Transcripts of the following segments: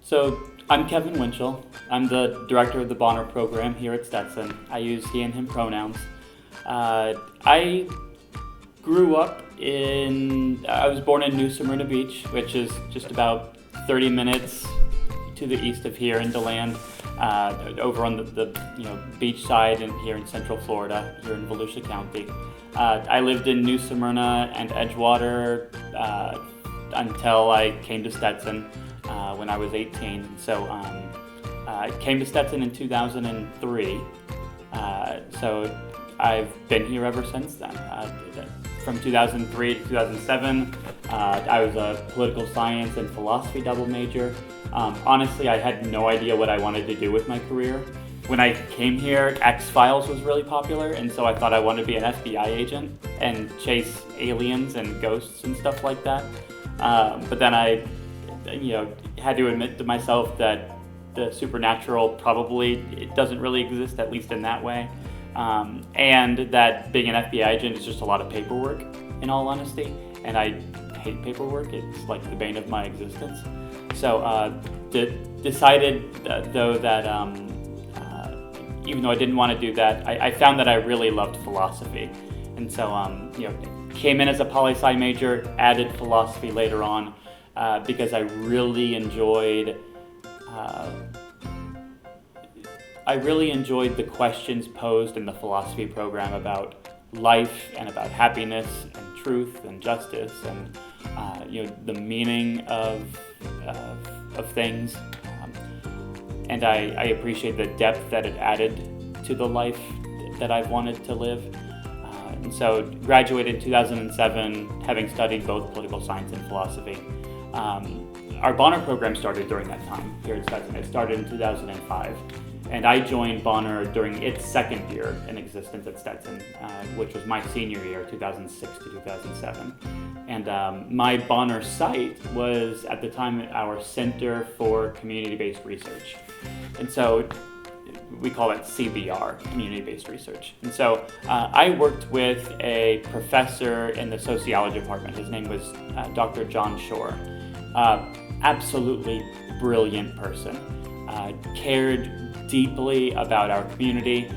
So I'm Kevin Winchell. I'm the director of the Bonner program here at Stetson. I use he and him pronouns. I grew up I was born in New Smyrna Beach, which is just about 30 minutes to the east of here in DeLand, over on the beach side and here in Central Florida, here in Volusia County. I lived in New Smyrna and Edgewater until I came to Stetson when I was 18. So I came to Stetson in 2003. So I've been here ever since then. From 2003 to 2007, I was a political science and philosophy double major. Honestly, I had no idea what I wanted to do with my career. When I came here, X-Files was really popular, and so I thought I wanted to be an FBI agent and chase aliens and ghosts and stuff like that. But then I had to admit to myself that the supernatural it doesn't really exist, at least in that way. And that being an FBI agent is just a lot of paperwork, in all honesty, and I hate paperwork. It's like the bane of my existence. So decided though that even though I didn't want to do that, I found that I really loved philosophy, and so came in as a poli-sci major, added philosophy later on because I really enjoyed the questions posed in the philosophy program about life and about happiness and truth and justice and the meaning of things. And I appreciate the depth that it added to the life that I've wanted to live. And so graduated in 2007, having studied both political science and philosophy. Our Bonner program started during that time here at Stetson. It started in 2005. And I joined Bonner during its second year in existence at Stetson, which was my senior year, 2006 to 2007. And my Bonner site was, at the time, our Center for Community-Based Research. And so we call it CBR, Community-Based Research. And so I worked with a professor in the sociology department. His name was Dr. John Shore. Absolutely brilliant person. Cared deeply about our community.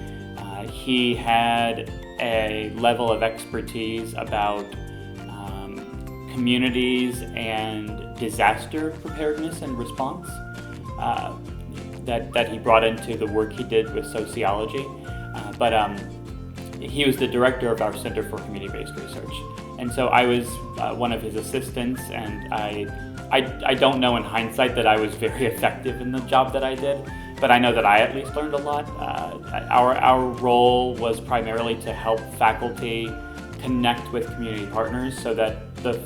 He had a level of expertise about communities and disaster preparedness and response that he brought into the work he did with sociology. But he was the director of our Center for Community-Based Research. And so I was one of his assistants, and I don't know in hindsight that I was very effective in the job that I did, but I know that I at least learned a lot. Our role was primarily to help faculty connect with community partners so that the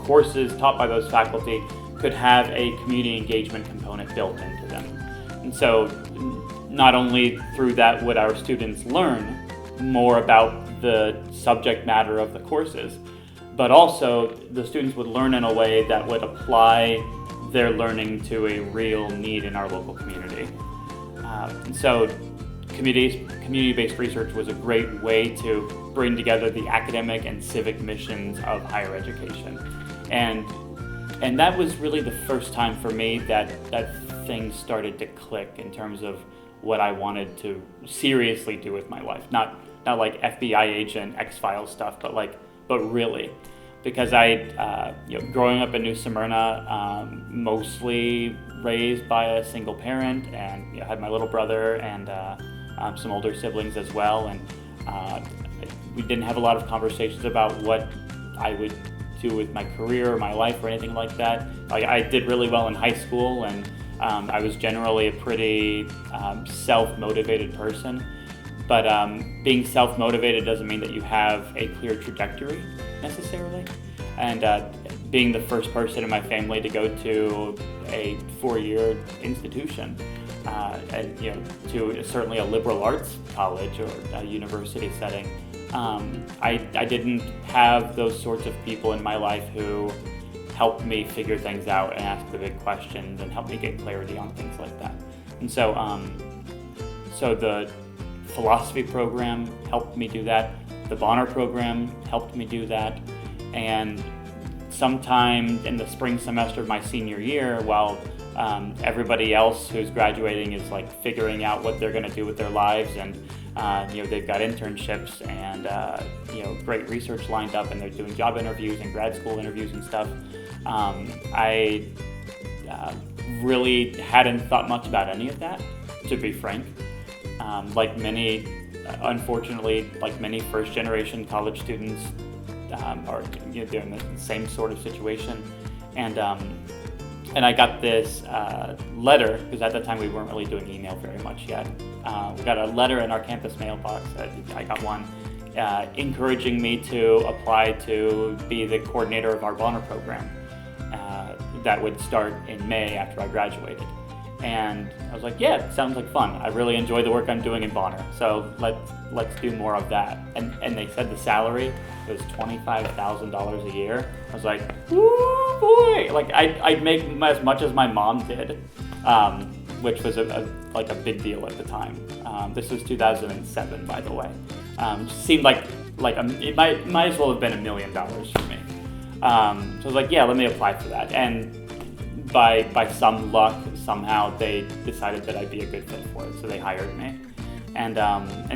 courses taught by those faculty could have a community engagement component built into them. And so not only through that would our students learn more about the subject matter of the courses, but also the students would learn in a way that would apply their learning to a real need in our local community. And so community-based research was a great way to bring together the academic and civic missions of higher education. And that was really the first time for me that things started to click in terms of what I wanted to seriously do with my life. Not like FBI agent, X-Files stuff, but really. Because growing up in New Smyrna, mostly raised by a single parent, and had my little brother and some older siblings as well, and we didn't have a lot of conversations about what I would do with my career or my life or anything like that. I did really well in high school, and I was generally a pretty self-motivated person. But being self-motivated doesn't mean that you have a clear trajectory necessarily. And being the first person in my family to go to a 4-year institution, and to certainly a liberal arts college or a university setting, I didn't have those sorts of people in my life who helped me figure things out and ask the big questions and help me get clarity on things like that. And so the philosophy program helped me do that. The Bonner program helped me do that. And sometime in the spring semester of my senior year, while Everybody else who's graduating is like figuring out what they're going to do with their lives, and they've got internships and great research lined up, and they're doing job interviews and grad school interviews and stuff. I really hadn't thought much about any of that, to be frank. Unfortunately, like many first-generation college students are they're in the same sort of situation, and I got this letter, because at the time we weren't really doing email very much yet. We got a letter in our campus mailbox. I got one encouraging me to apply to be the coordinator of our Bonner program that would start in May after I graduated. And I was like, yeah, it sounds like fun. I really enjoy the work I'm doing in Bonner, so let's do more of that. And they said the salary was $25,000 a year. I was like, ooh boy! Like I'd make as much as my mom did, which was a big deal at the time. This was 2007, by the way. Seemed like it might as well have been $1 million for me. So I was like, yeah, let me apply for that. And by some luck, somehow they decided that I'd be a good fit for it, so they hired me. And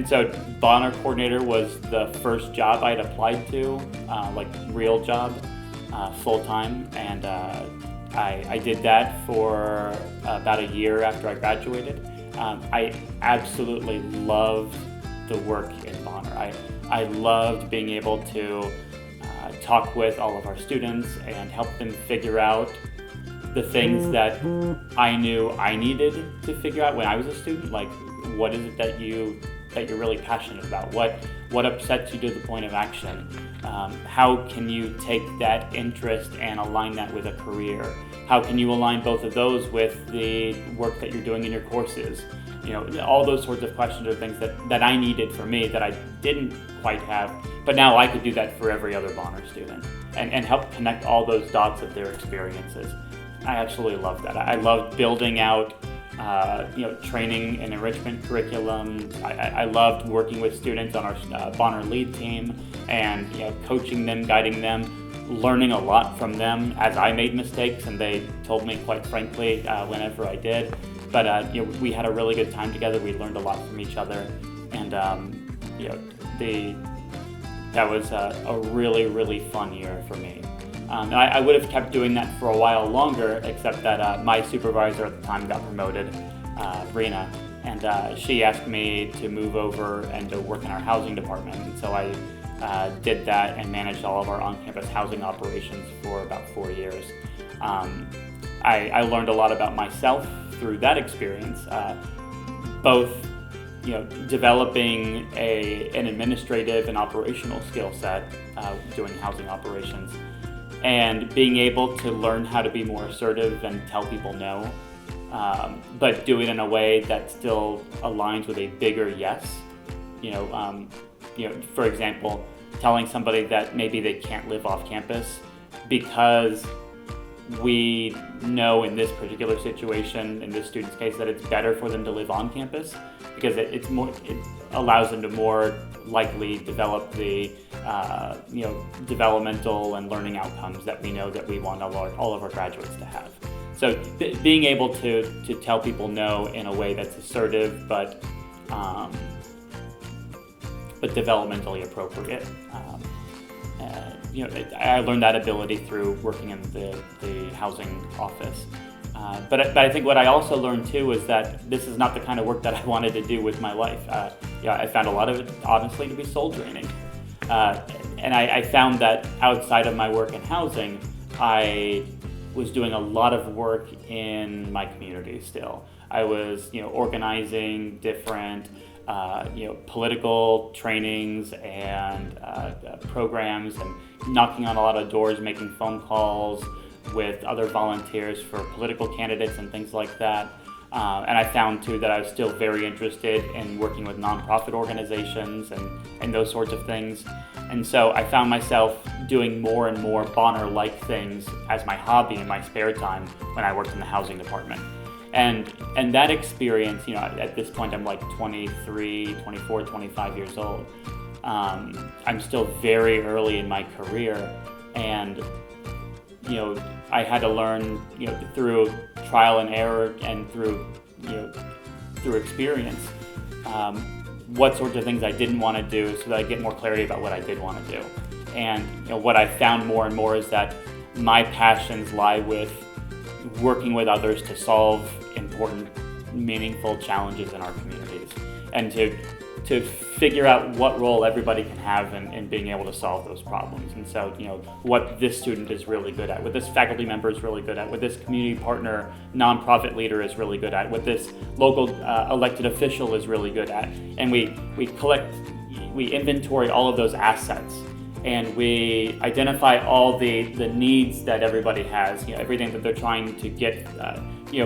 so Bonner coordinator was the first job I'd applied to, real job, full time, and I did that for about a year after I graduated. I absolutely loved the work in Bonner. I loved being able to talk with all of our students and help them figure out the things that I knew I needed to figure out when I was a student. Like, what is it that you're really passionate about? What upsets you to the point of action? How can you take that interest and align that with a career? How can you align both of those with the work that you're doing in your courses? All those sorts of questions are things that I needed for me that I didn't quite have, but now I could do that for every other Bonner student and help connect all those dots of their experiences. I absolutely loved that. I loved building out training and enrichment curriculum. I loved working with students on our Bonner lead team and coaching them, guiding them, learning a lot from them as I made mistakes, and they told me quite frankly whenever I did. But we had a really good time together. We learned a lot from each other, and that was a really, really fun year for me. I would have kept doing that for a while longer, except that my supervisor at the time got promoted, Rena, and she asked me to move over and to work in our housing department. And so I did that and managed all of our on-campus housing operations for about 4 years. I learned a lot about myself through that experience, both developing an administrative and operational skill set doing housing operations, and being able to learn how to be more assertive and tell people no, but do it in a way that still aligns with a bigger yes. For example, telling somebody that maybe they can't live off campus because we know in this particular situation, in this student's case, that it's better for them to live on campus because it allows them to more likely develop the developmental and learning outcomes that we know that we want all of our graduates to have. So being able to tell people no in a way that's assertive but developmentally appropriate. I learned that ability through working in the housing office. But I think what I also learned too is that this is not the kind of work that I wanted to do with my life. I found a lot of it, honestly, to be soul draining. And I found that outside of my work in housing, I was doing a lot of work in my community still. I was, organizing different political trainings and programs, and knocking on a lot of doors, making phone calls with other volunteers for political candidates and things like that. And I found too that I was still very interested in working with nonprofit organizations and those sorts of things. And so I found myself doing more and more Bonner-like things as my hobby in my spare time when I worked in the housing department. And that experience, at this point I'm like 23, 24, 25 years old. I'm still very early in my career, and I had to learn, through trial and error and through experience, what sorts of things I didn't want to do so that I get more clarity about what I did want to do. And what I found more and more is that my passions lie with working with others to solve important, meaningful challenges in our communities, and to figure out what role everybody can have in being able to solve those problems. And so, what this student is really good at, what this faculty member is really good at, what this community partner, nonprofit leader is really good at, what this local elected official is really good at. And we inventory all of those assets, and we identify all the needs that everybody has, everything that they're trying to get,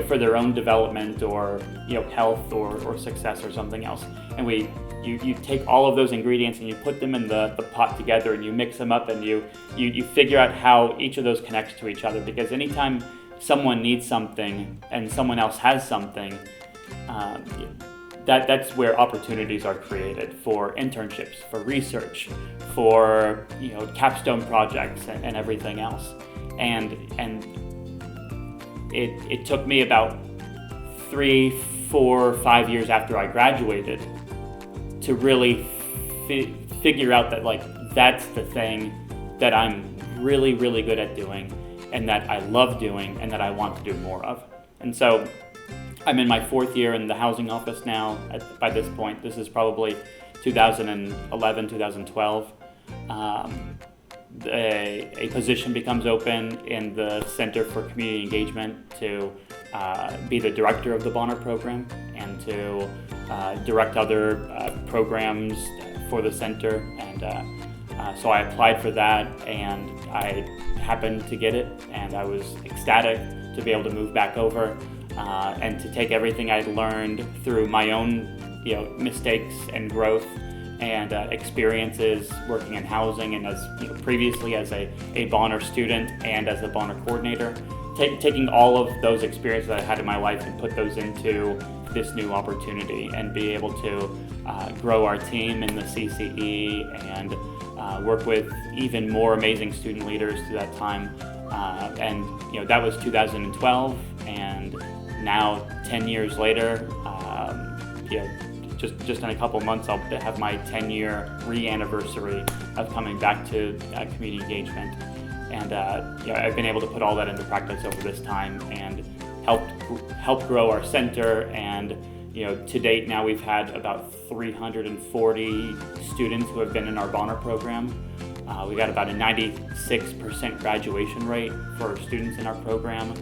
for their own development or, health or success or something else. And you take all of those ingredients and you put them in the pot together, and you mix them up, and you figure out how each of those connects to each other. Because anytime someone needs something and someone else has something, that's where opportunities are created for internships, for research, for capstone projects and everything else. And it took me about 3, 4, 5 years after I graduated to really figure out that that's the thing that I'm really, really good at doing, and that I love doing, and that I want to do more of. And so I'm in my 4th year in the housing office now. By this point, this is probably 2011, 2012. A position becomes open in the Center for Community Engagement to be the director of the Bonner program and to direct other programs for the center. And so I applied for that, and I happened to get it, and I was ecstatic to be able to move back over and to take everything I'd learned through my own mistakes and growth and experiences working in housing, and as previously as a Bonner student and as a Bonner coordinator, taking all of those experiences that I had in my life and put those into this new opportunity, and be able to grow our team in the CCE and work with even more amazing student leaders through that time. And that was 2012, and now 10 years later, just in a couple months, I'll have my 10-year re-anniversary of coming back to community engagement. And I've been able to put all that into practice over this time and help grow our center. And to date now we've had about 340 students who have been in our Bonner program. We got about a 96% graduation rate for students in our program.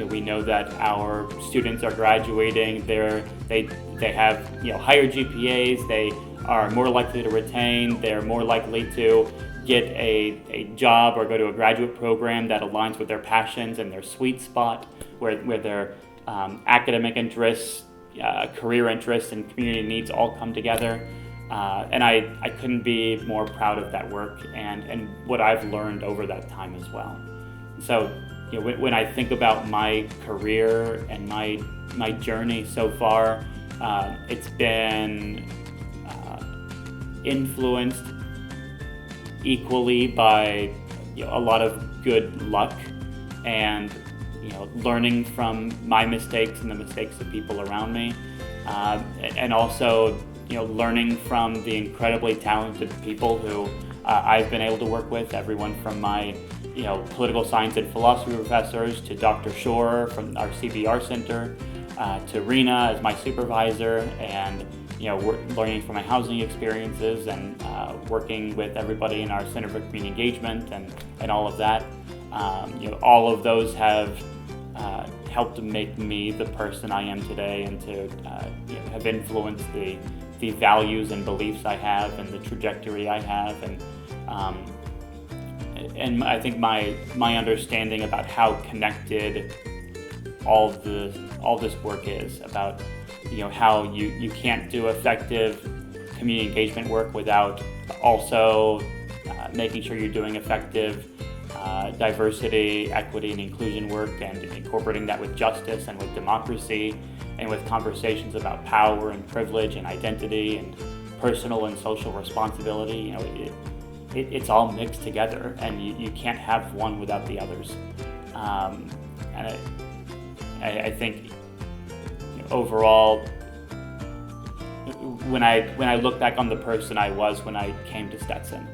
We know that our students are graduating. They have higher GPAs. They are more likely to retain. They're more likely to get a job or go to a graduate program that aligns with their passions and their sweet spot, where their academic interests, career interests, and community needs all come together. And I couldn't be more proud of that work and what I've learned over that time as well. So when I think about my career and my journey so far, it's been influenced equally by a lot of good luck and learning from my mistakes and the mistakes of people around me, and also learning from the incredibly talented people who I've been able to work with, everyone from my political science and philosophy professors to Dr. Shore from our CBR Center, to Rena as my supervisor, and learning from my housing experiences and working with everybody in our Center for Community Engagement and all of that. All of those have helped to make me the person I am today, and to have influenced the values and beliefs I have and the trajectory I have, and I think my understanding about how connected all this work is, about how you can't do effective community engagement work without also making sure you're doing effective diversity, equity, and inclusion work, and incorporating that with justice and with democracy and with conversations about power and privilege and identity and personal and social responsibility. it's all mixed together, and you can't have one without the others. And I think overall, when I look back on the person I was when I came to Stetson,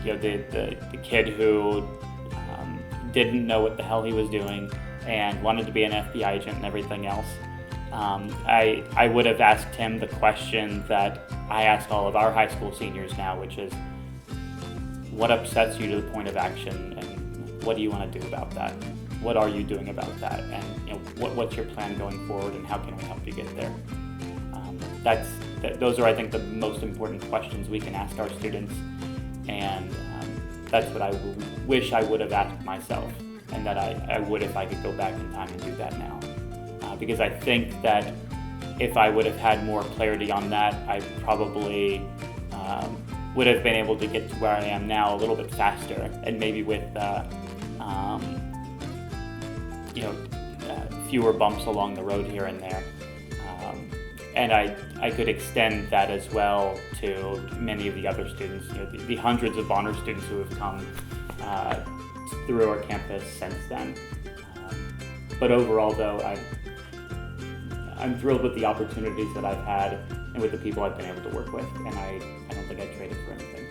the kid who didn't know what the hell he was doing and wanted to be an FBI agent and everything else, I would have asked him the question that I ask all of our high school seniors now, which is, what upsets you to the point of action, and what do you want to do about that? What are you doing about that? And what's your plan going forward, and how can we help you get there? Those are, I think, the most important questions we can ask our students, and that's what I wish I would have asked myself, and that I would if I could go back in time and do that now. Because I think that if I would have had more clarity on that, I probably would have been able to get to where I am now a little bit faster, and maybe with fewer bumps along the road here and there. And I could extend that as well to many of the other students, the hundreds of honor students who have come through our campus since then. But overall, though, I'm thrilled with the opportunities that I've had and with the people I've been able to work with, and I don't think I'd trade it for anything.